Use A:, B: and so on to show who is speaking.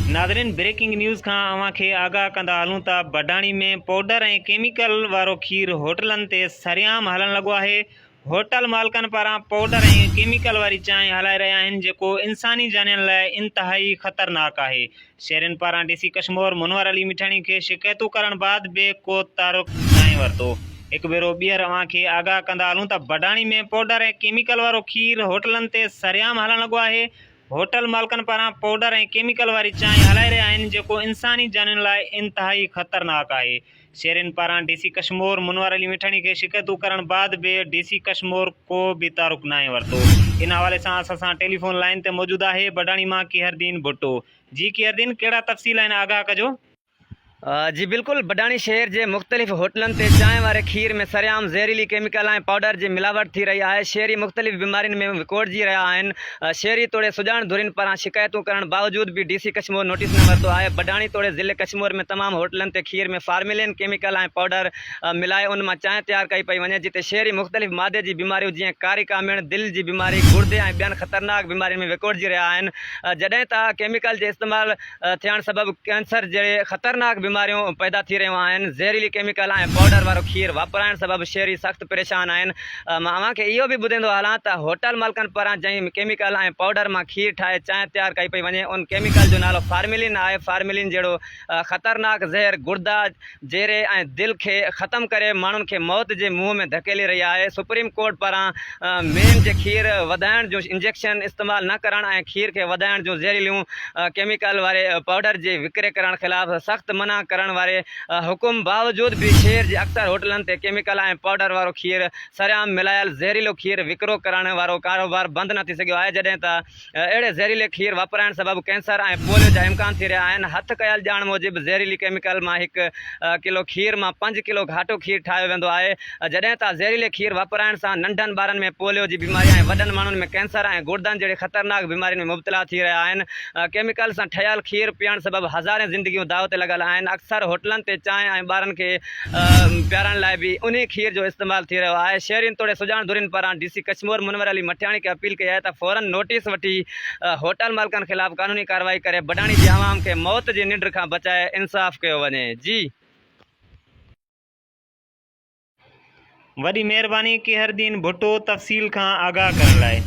A: नाज़रीन, breaking news खां अवां खे आगाह कंदा हलूं था। बडाणी में पाउडर ऐं केमिकल वारो खीर होटलनि ते सरियाम हलण लॻो आहे। होटल मालिकनि पारां पाउडर ऐं केमिकल वारी चांहि हलाए रहिया आहिनि, जेको इंसानी जानियुनि लाइ इंतिहाई ख़तरनाक आहे। शहरियुनि पारां डीसी कश्मीर मुनवर अली मिठाणी खे शिकायतूं करण बाद बि को तारुक न वरितो। हिकु भेरो ॿीहर अवां खे आगाह कंदा हलूं त बडाणी में पाउडर ऐं केमिकल वारो खीर होटलनि ते सरियाम हलण लॻो आहे। होटल मालिकनि पारां पाउडर ऐं केमिकल वारी चांहि हलाए रहिया आहिनि, जेको इंसानी जानियुनि लाइ इंतिहाई ख़तरनाक आहे। शहरियुनि पारां डीसी कश्मीर मुनवर अली मिठाणी खे शिकायतूं करण बाद बि डीसी कश्मीर को बि तारुक न वरितो। इन हवाले सां असां टेलीफोन लाइन ते मौजूदु आहे बडाणी मां किहरदीन भुट्टो। जी किहरदीन, कहिड़ा तफ़सील आहिनि, आगाह कजो।
B: जी बिल्कुल, बडाणी शहर के मुख्तलिफ़ होटलन से चांहि वारे खीर में सरियाम ज़हरीली केमिकल ऐं पाउडर की मिलावट थी रही है। शहरी मुख्तलिफ़ बीमारियों में विकोड़जी रहा है। शहरी तोड़े सुजान धुरिन पारां शिकायतों करण बावजूद भी डीसी कश्मीर नोटिस न वरतो है। बडाणी तोड़े ज़िले कश्मीर में तमाम होटलन से खीर में फार्मेलिन केमिकल ऐं पाउडर मिलाए उन मां चांहि तैयार कई पई वञे, जिते शहरी मुख्तलिफ़ मादे की बीमारियों जीअं कारी कामिण, दिल की बीमारी, गुर्दे ऐं ॿियनि ख़तरनाक बीमारियों में विकोड़जी रहा है। जॾहिं त केमिकल के इस्तेमाल थियण सबब कैंसर जहिड़े ख़तरनाक बीमारियों पैदा थी रहियूं आहिनि। ज़हरीली केमिकल ऐं पाउडर वारो खीर वापराइण सबब शहरी सख़्त परेशान आहिनि। मां अव्हां खे इहो बि ॿुधाईंदो हलां त होटल मालिकनि पारां जंहिं केमिकल ऐं पाउडर मां खीर ठाहे चांहि तैयार कई पई वञे, उन केमिकल जो नालो फार्मेलिन आहे। फार्मेलिन जहिड़ो ख़तरनाक ज़हर गुर्दा, जेरे ऐं दिलि खे ख़तमु करे माण्हुनि खे मौत जे मुंहं में धकेले रही आहे। सुप्रीम कोर्ट पारां मेन जे खीर वधाइण जो इंजेक्शन इस्तेमालु न करण ऐं खीर खे वधाइण जो ज़हरीलियूं केमिकल वारे पाउडर जे विकिरे करण ख़िलाफ़ सख़्त मना करण वारे हुकुम बावजूद भी शहर के अक्सर होटलन ते केमिकल ऐं पाउडर वारो खीर सरियाम मिलायल ज़हरीलो खीर विकिरो करण वारो कारोबार बंद न थी सघियो आहे। जॾहिं त अहिड़े ज़हरीले खीर वापराइण सबब कैंसर ऐं पोलियो जा इम्कान थी रहिया आहिनि। हथ कयल ॼाण मूजिबि ज़हरीली केमिकल मां 1 किलो खीर मां 5 किलो घाटो खीर ठाहियो वेंदो आहे। जॾहिं त ज़हरीले खीर वापराइण सां नंढनि ॿारनि में पोलियो जी बीमारी ऐं वॾनि माण्हुनि में कैंसर ऐं गुर्दनि जहिड़े ख़तरनाक बीमारियुनि में मुब्तला थी रहिया आहिनि। केमिकल सां ठहियल खीर पीअण सबब हज़ारे ज़िंदगियूं दाव ते लॻल आहिनि। अक्सर होटलन ते चांहि ऐं ॿारनि खे प्यारण लाइ भी उन खीर जो इस्तेमाल थी रहियो आहे। शहरियुनि तोड़े सुजान धुरिन पारां डीसी कश्मीर मुनवर अली मटियाणी खे अपील कई है त फौरन नोटिस वठी होटल मालिकनि खिलाफ़ कानूनी कार्रवाई करे बडाणी जी आवाम के मौत जी निंड खां बचाए इंसाफ़ कयो वञे। जी
A: वॾी महिरबानी किहरदीन भुट्टो तफ़सील खां आगाह करण लाइ।